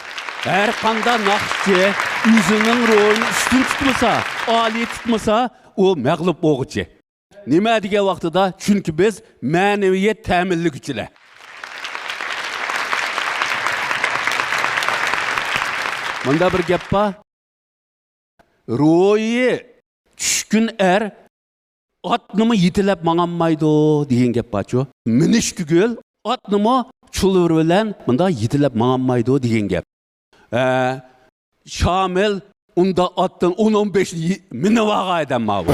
Her kanda nakşçı yüzünün rolünü üstün tutmasa, ali tutmasa o mağlup boğucu. Nime dige vaxtıda? Çünkü biz maneviyet təminli güçle. Bunda bir gap var. Ro'yi tushkun atnımı yitilep mananmaydı deyen gap baço. Miniş tügül atnımı çulur bilen bunda yitilep mananmaydı deyen gap. Şamil unda attın 10-15 mini vaga eden ma bu.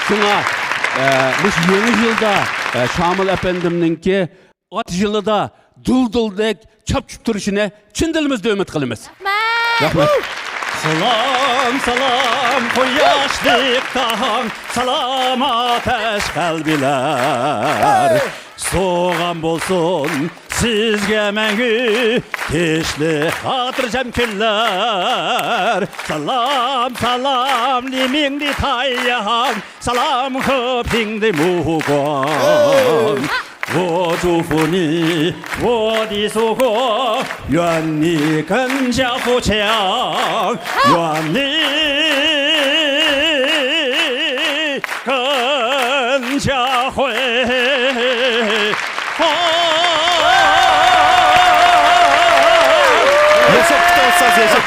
Şuna bu yeni yılda Şamil Efendim'ninki at yılı da dul-duldek çap-çup turuşuna çin dilimizde ümit kılımız. Rahmet. Salam koyaşlıktan salam ateş kalbiler soğan bolsun sizge mengü keşli hatırcam küller salam limindi tayyan salam köpingdi muhgon 我祝福你，我的祖国，愿你更加富强，愿你更加辉煌。Yaşadık olsaz, yaşadık.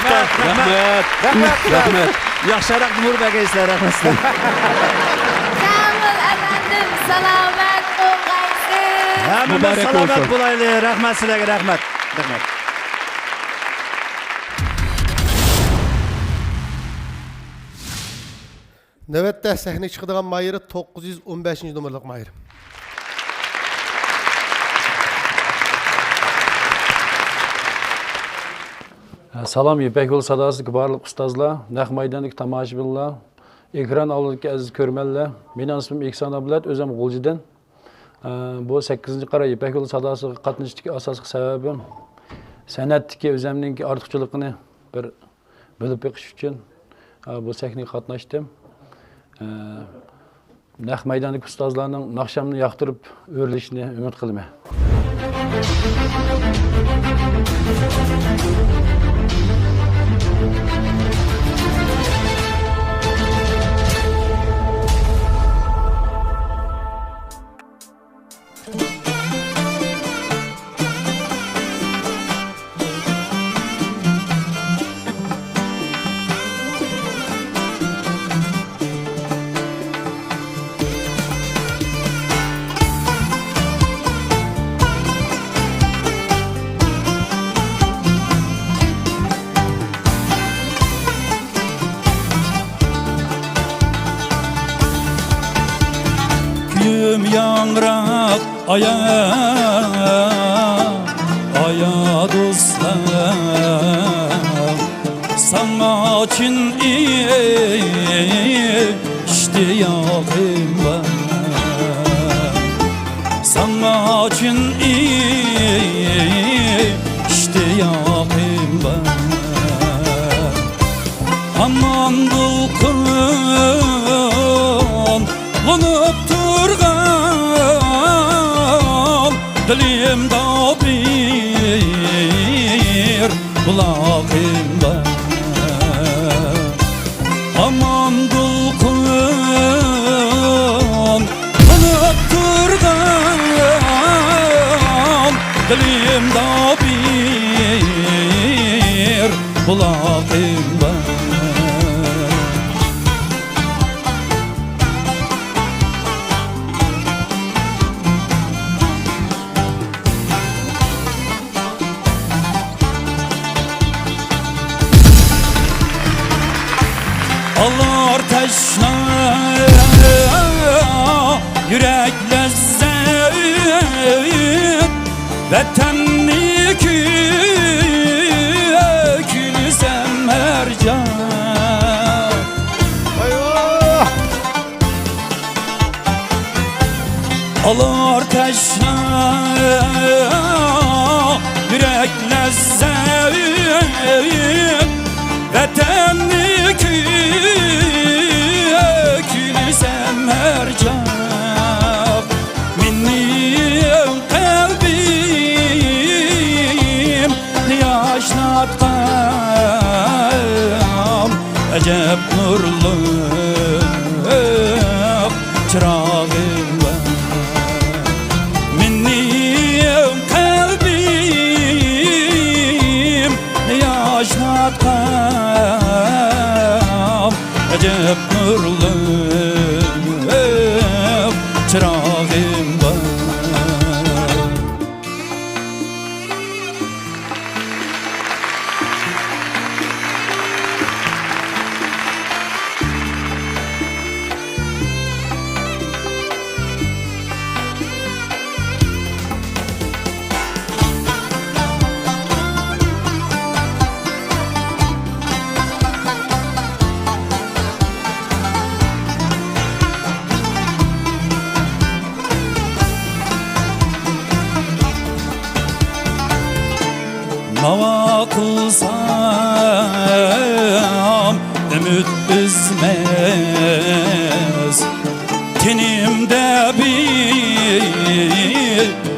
Rahmet. Yaşarak Nur Bey'e rahmet. Şamil efendim selamet olgaysın. Hamımız selamet bulaylı. Rahmet sizlerge rahmet. Növbette sahne çıkıdığan mayırı 915. numaralık mayır. Salam Ipak yo'l sadasıdaki barlıq ustazlar, naq maydandaki tomoshabinlar, ekran oldidagi aziz ko'rmanlar. Mening ismim Ekson Abdulat, o'zim G'uljidan. Bu 8-qara Ipak yo'l sadasiga qatnashishdagi asosiy sababim san'atdagi o'zimning ortiqchiligini bir bilib beqish uchun bu sahnaga qatnashdim. Naq maydandagi ustozlarning naqshamni yoqtirib o'rlashini umid qilaman. yüreğim yangrap aya dostlar sana için iştiyakım var sana için iştiyakım var aman dulkun Lanıp turgan dilimde bir bulağımda aman dulkun lanıp turgan dilimde bir bulağımda Alır teşna yürek lezzet Vatanlık ökülsem her can Alır teşna yürek lezzet Vatanlık ökülsem her can Benim kalbim yaşlatkan Acep nurlu çırağım var Benim kalbim yaşlatkan Acep nurlu çırağım var Nava kılsam ümit üzmez Tenimde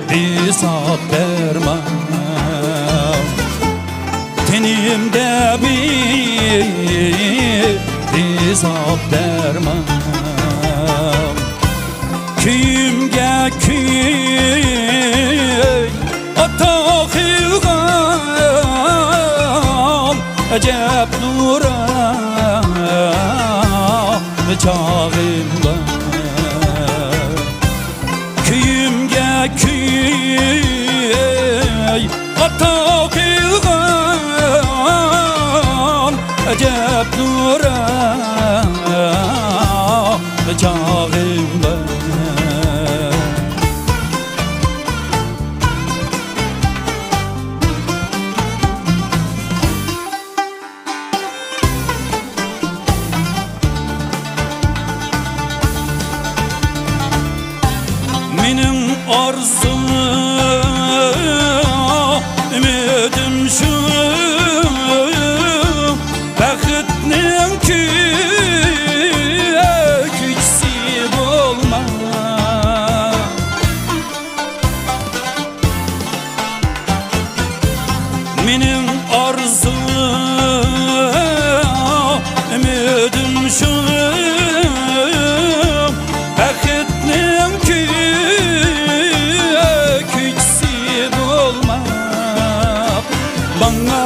bir sap derman Tenimde bir sap derman Köyümge köy atak ilgan Acep nura çağımda Köyümge köy atak ilgan Acep nura çağımda Benim arzum, ümidim şu Bəxtnin küçsi olma Benim arzum, ümidim şu Bəxtnin Bana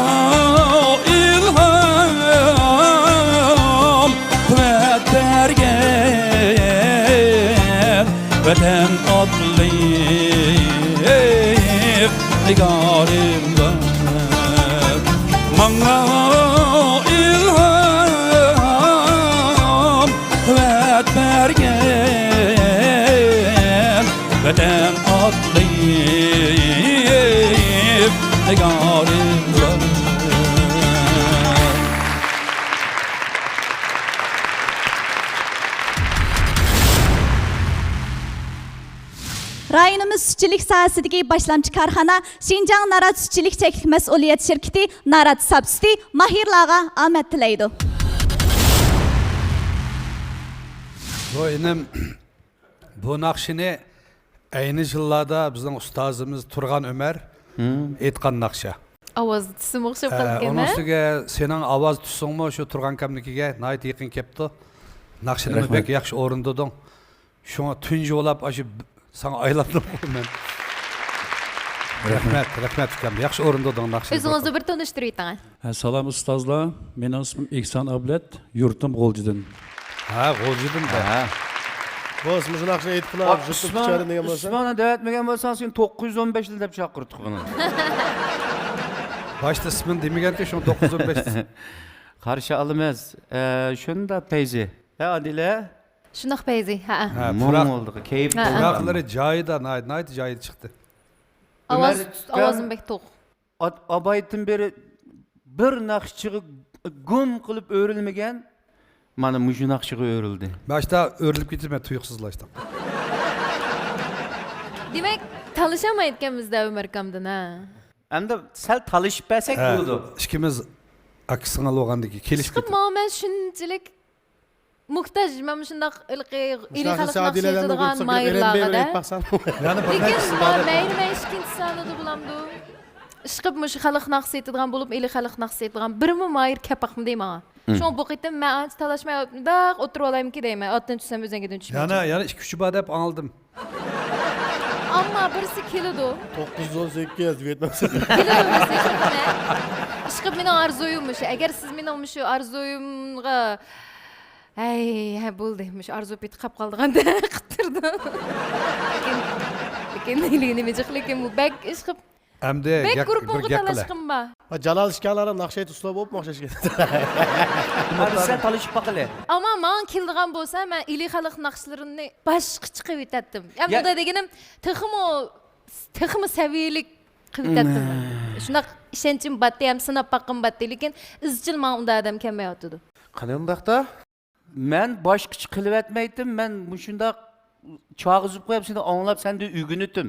ilham kuvvet bergen Vatan adlı nigarım var Bana ilham kuvvet bergen semiz sütçülük sohasidagi boshlamchi korxona Şinjan Narat Sütçülük Cheklik Mas'uliyet Şirketi Narat Sap Süti mahirlarga omad tilaydi. Bu inim bu naqshini ayni yillarda bizning ustozimiz Turg'an Ömer aytgan naqsha. Ovoz tusim o'xshab qolgan. Onun üstüge senin ovoz tussangmi shu Turg'an kamnikiga nayt yaqin kepti. Naqshini bek yaxshi o'rindading. Shunga tunjolab shu sana aylandim men. Rahmat ukam. Yaxshi o'rindading naqshini. O'zingizni bir tanishtirib o'ting. Salom ustozlar, mening ismim Ihson Ablet, yurtim G'o'ljidan. Ha, G'o'ljidan da. Bo'z, mujun naqshni aytib qilib, jutib chiqaring degan bo'lsa. Usmonni da'vatmagan bo'lsang, sen 915 yil deb chaqirdik buni. Başta ismini demaganki, şunu 915. Qarshi olamiz. Shunda Peyzi. Ha, Adila. Shunaq Peyzi, ha. Mum oldu. Keyif. Burakları joyida, nayt joyida chiqdi. Ovozim bek to'q. Abaytdan beri bir naqshchiga gum qilib o'rilmagan, mana mushu naqshchiga o'rildi. Başta o'rilib ketibman tuyuqsizlashdim. Demak, tanishamayotganmizda Umar kamdan, ha. Endi sal talishib bersak bo'ldi. İkimiz aksini olgandiki kelishib Chiqib men shunchalik muhtoj, men shundoq ilqiy xalq naqshlaydigan mayirlarga. Lekin men ikkinchi sonida bo'lamdi. Chiqib mush xalq naqshlaydigan bo'lib, xalq naqshlaydigan birmi mayir kapaqmi deyman. Şu bu qitim men ancha talashmayapman-da, o'tirib olayimki deyman. Otdan tushsam o'zingizdan tushmayman. Yana 2-3 bor deb anladım. Ammo birisi keladi. 918 yetmasa. Chiqib mening arzuyimmish. Agar siz mening shu arzuyimga ha bo'ldi, mush arzu bitib qolib qoldiganda qitirdim. Lekin nima jiqlekim bu bak chiqib Hamda bek guruhimga talashqim bor. Jalal ishkanlari naqshay uslub bo'lib o'xshashgan. Sen talishib baqile. Ammo men keldigan bo'lsa, men xalq naqshlarini boshqa qilib o'tatdim. Yani bu deganim texmi saviyalik qilib o'tatdim. Shunaq ishonchim batdi, ham sinab baqim batdi, lekin izchil men unda odam kelmayotdi. Qanday baqda? Men boshqa qilib o'tmaydim, men shundaq chog'izib qo'yib seni anglab senda uyg'unitdim.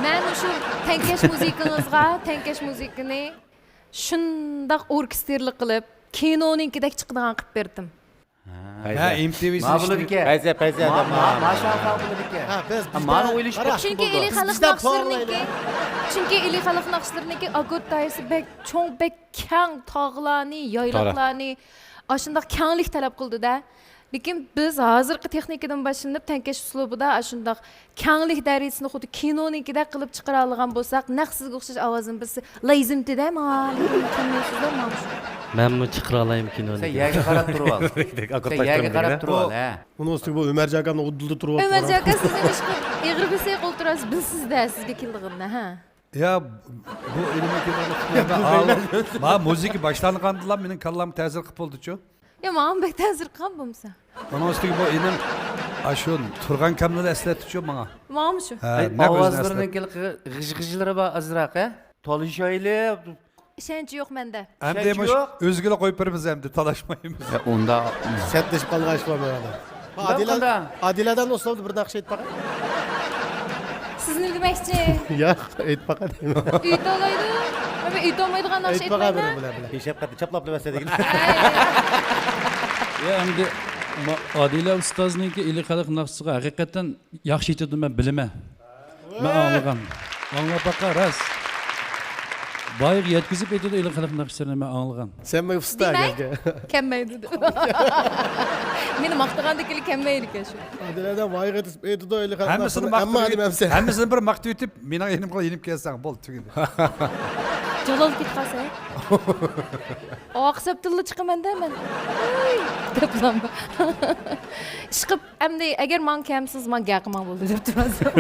Men shu tankash muzikangizga, tankash muzikani shundaq orkestrli qilib, kinoninkidek chiqadigan qilib berdim. Ha, MTV'si. Ma'lumki. Payza. Mashallah bo'ladiki. Ha, biz mana o'ylashga Chunki xalq naqshlariniki, chunki xalq naqshlariniki agotaysi bek cho'ng bek kang tog'larni, yayloqlarni ashundaq kanglik talab qildi-da. Lekin biz hozirgi texnikadan boshlanib tankash uslubida ashundaq kanglik darajasini xuddi kinonikida qilib chiqara olgan bo'lsak, naqsizga o'xshash ovozim biz lazimtida Men mi chiqara olayim kinoni? Sen yerga qarab turib ol. Sen yerga qarab turib ol, ha. Uni ustiga bu Ömerji akamni uddilda turib olib. Ömerji aka siz eg'ir bilsak o'ltirasiz, bilsizda sizga keldig'imda, ha. Ya bu elime keldi. Ma muzika boshlangandilar, mening kallam ta'sir qilib bo'ldi-chu. Ya men bek ta'sir qilgan bo'lsa. Onun üstüge bu inim şu Turg'an kamni eslatdi-chu menga. Menmi shu? Ovozlarning g'ij-g'ijlari bor azroq, ha? Talishayli. Ishonch yo'q menda. Endi o'zgilar qo'yib beramiz endi talashmaymiz. Unda Setlashib qolgan ish bor bu yerda. Adiladan uslubda bir naqsh aytib baqa. Siz nima demoqchi? Yo'q, aytib baqa deyman. Uytolaydi. Men uytolmaydigan naqsh aytmayman. Hishab qatdi, chaplab demasligini. Ya endi Adila ustozniki xalq naqshiga haqiqatan yaxshi yetadi men bilaman. Men anglagan. Anglab baqa ras. Bayıq yetkizib etdi xalq naqshlarini men anglagan. Sen men usta gazga. Kelmaydi. Meni maqtagandekili kelmaydi ekan shu. Adiladan bayıq etib etdi xalq naqshlarini. Ammo demamsan. Hammasini bir maqtib o'tib, mening yenimga yenib kelsang bo'ldi tugadi. Jalol ketib qolsa. Oqsab tilla chiqaman-da men. Deblam. Chiqib, endi agar men kamsiz, men gaqman bo'ldi deb turasam.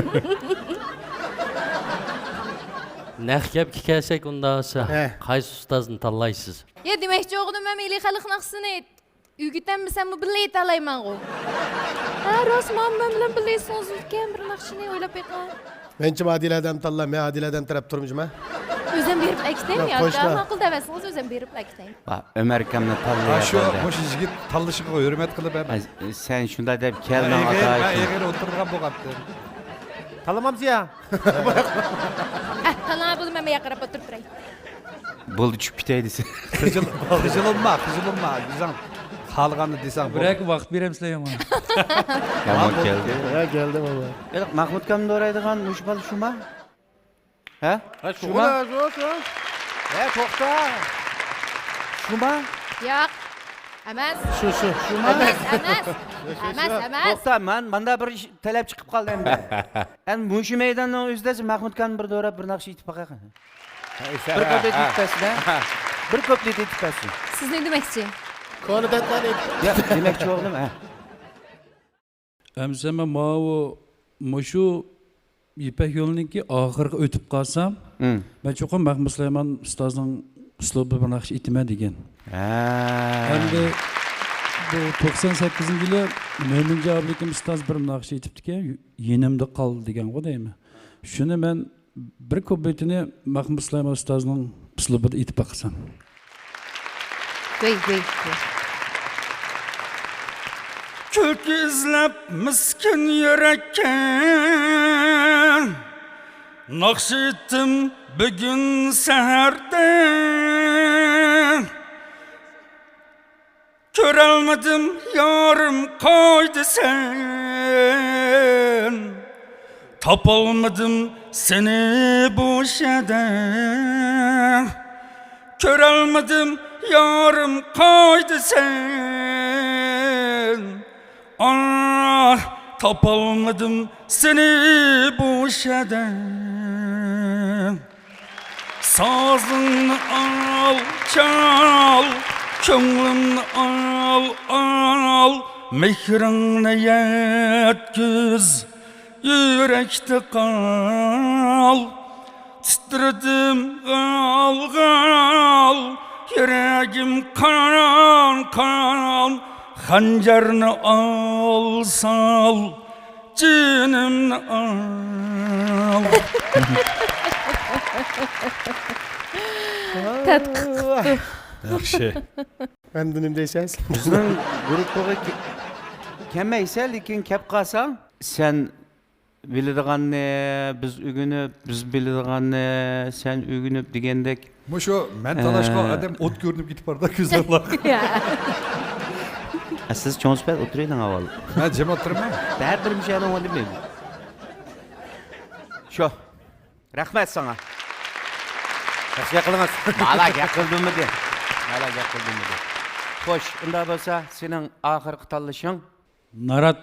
Naq gapga kelsak unda olsa, qaysi ustozni tanlaysiz? Ya demakchi o'g'lim, men xalq naqsini uygutanmisanmi birga aytalayman-ku. Ha, rost men bilan birlaysiz o'tgan bir naqshini o'ylab beqan. Menchim Adiladan tanla, men Adiladan taraf turmujman. O'zim berib aytaymi yoki ma'qul demasiniz, o'zim berib aytaymi. Ömer kamni tanlayapti. Shu mush yigit tanlashiga hurmat qilib ham. Sen shunday deb kelmang ota. Men yerga o'tirgan bo'qapti. Talamam ya. Talana buldum ama yakarap oturup duray. Bo'ldi tushib ketaydi. Kıcılınma. Güzel. Halganı desem. Bırak vaqt beramiz sizlarga mana. Yomon keldi. Ya geldim baba. Yo'q, Mahmud kamda o'raydigan mushbal shuma? Ha? Shuma? To'xta. Shuma? Yo'q. Emas. Shu. Emas. To'xta, manda bir talab chiqib qoldi endi. Endi mushu maydonning o'zida Mahmud kamni bir do'rab bir naqsh aytib boqaqa. Bir koplet aytibsiz-da? Bir koplet aytibsiz. Siz ne demoqchi? Konu detmani. Ya, demoqchi o'g'lim, ha. Amsama mushu İpek yo'liniki oxirgi o'tib qolsam, men cho'qim Mahmud Sulaymon ustozning uslubi bir naqsh aytma degan. Endi bu 98-yili Mo'min Javoblik ustoz bir naqsh aytibdi-ki, yenimda qoldi degan-ku deymi. Shuni men bir kubetini Mahmud Sulaymon ustozning uslubida aytib baqsam. Voy. Kök izlab miskin yurakkan naqsh etdim bugun saharda ko'rolmadim yorim qo'ydi sen topolmadim seni bo'shada ko'rolmadim yorim qo'ydi sen Ah, topolmadım seni bo'shada sazını al çal ko'nglimni al mehrini yetkiz yurakda qal titradim al yuragim kan Hancarını al sal, canımını al. Tatqıqdı. Yaxshi. Endi nima deysiz? Bizning guruhga kelmaysa, lekin kelib qolsang, sen biladiganni biz o'ginib, biz biladiganni sen o'ginib degandek. Mushu men talashgan adam o't ko'rinib ketib borda ko'zlar. Siz cho'nspet o'tiring avval. Men jim o'tirman. Har bir mishani o'ylamayman. Shu. Rahmat sana. Yaxshi qilamiz. Mala gapildimmi de. Xo'sh, unda bo'lsa, sening oxirgi tanlashing Narat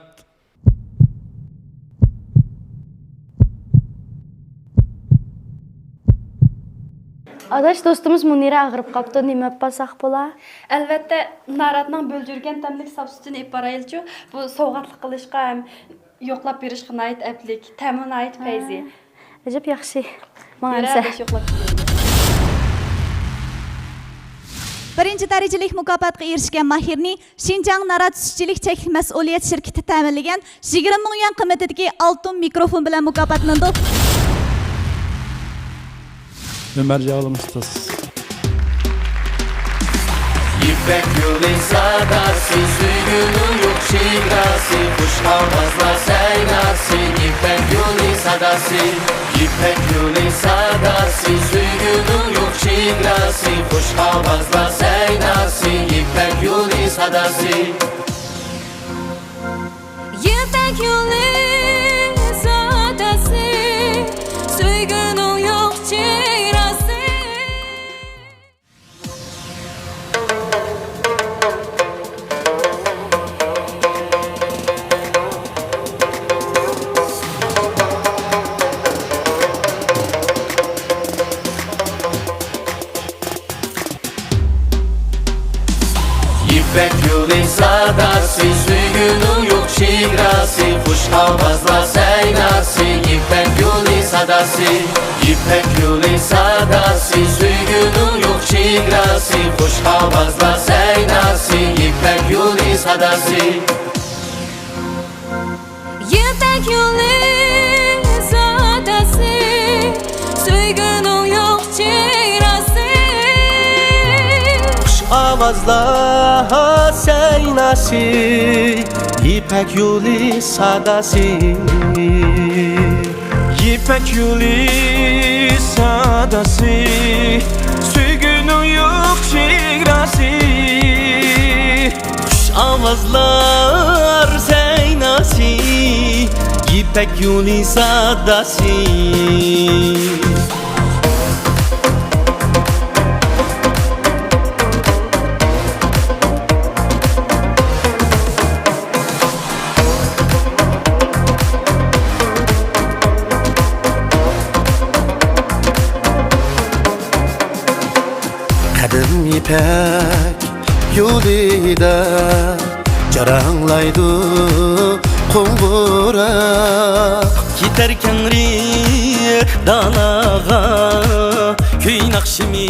Adaş dostumuz Munira ağırıp qaptı, nima yapmasak bo'la? Albatta, Naratning bo'ljurgan tamlik substitutini ep barayılçu. Bu sovg'atlik qilishga ham yo'qlab berishga ait aplik, ta'min ait fayzi. Ajab yaxshi. Menga yo'qlab Birinchi darajalik mukofotga erishgan Mahirni Xinjiang Narat sutchilik chekli mas'uliyat shirkati ta'minlagan 20 ming yuan qimmatidagi oltin mikrofon bilan mukofotlandi. Ömer Cağalım ustas. İpek yolu sadası, suyunu yok şigrası, kuş havazla seynası. İpek yolu sadası, İpek yolu sadası, suyunu yok şigrası, kuş havazla seynası. İpek yolu sadası. İpek yolu sadası, suyunu yok şigrası. İpek yolu sadası, suyunu yok şigrası, kuş havazla seynası. İpek yolu sadası, İpek yolu sadası, suyunu yok şigrası, kuş havazla seynası. İpek yolu sadası. İpek yolu sadası, suyunu yok şigrası. Avazla seynası, İpek yolu sadası. İpek yolu sadası Söygünün yok şigrası Kuş avazlar zeynası İpek yolu sadası Kadim ipek yolida jaranglaydı qo'ng'uroq Giderken ri dalağa Köy nakşimi